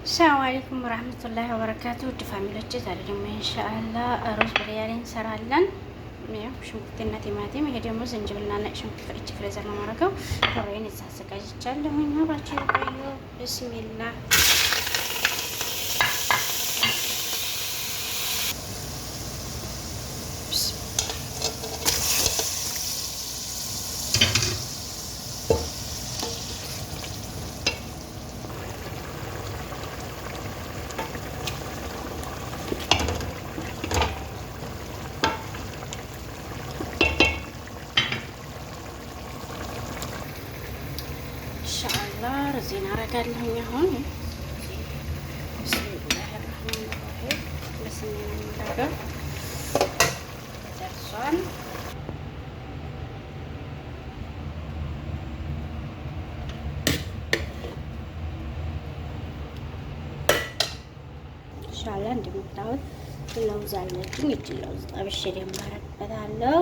ሰላም አለይኩም ወራህመቱላሂ ወበረካቱ። ውድ ፋሚሊዎች ዛሬ ደግሞ ኢንሻአላህ ሩዝ ብሪያኒ እንሰራለን። ያው ሽንኩርትና ቲማቲም፣ ይሄ ደግሞ ዝንጅብልና ነጭ ሽንኩርት ፈጭቼ ፍሬዘር ነው የማደርገው። ዶሮዬን እዛ አዘጋጅቻለሁ። አብራችሁ ቆዩ። ቢስሚላህ ኢንሻአላህ ሩዜን አረጋለሁ። አሁን ቢስሚላህ ረህማን ረሂም በስሜ ነው የማደርገው። ደርሷል። ኢንሻአላህ እንደምታዩት ለውዝ አለችኝ። እጅ ለውዝ ጠብሼ ደግሞ አረግበታለሁ።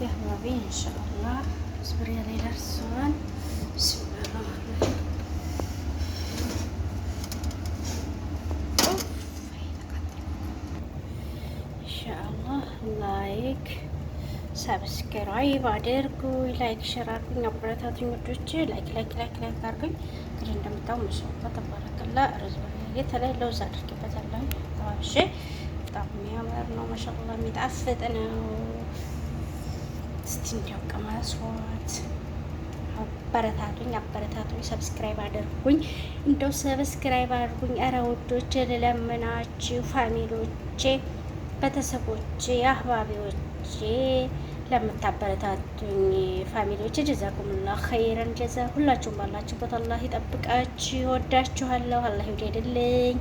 يحبابي ان شاء الله اصبري علي درسون بسم الله الرحمن الرحيم ان شاء الله لايك ሰብስክራይብ አድርጉ፣ ላይክ ሼር አድርጉኝ፣ አበረታቱኝ ወዶቼ። ላይክ አድርጉኝ። እንግዲህ እንደምታው መስዋዕት ተባረከላ ሩዝ የተለያየ ለውዝ አድርጌበታለሁ። ተዋብሼ በጣም የሚያምር ነው። ማሻአላህ የሚጣፍጥ ነው። እስቲ እንዲያው ቀመስዋት። አበረታቱኝ፣ ሰብስክራይብ አድርጉኝ። እንደው ሰብስክራይብ አድርጉኝ። ኧረ ወዶቼ ልለምናችሁ፣ ፋሚሊዎቼ፣ ቤተሰቦቼ፣ አህባቢዎቼ ለምታበረታቱኝ ፋሚሊዎቼ ጀዛኩሙላህ ኸይረን ጀዛ። ሁላችሁም ባላችሁበት አላህ ይጠብቃችሁ። ወዳችኋለሁ። አላህ ይውደድልኝ።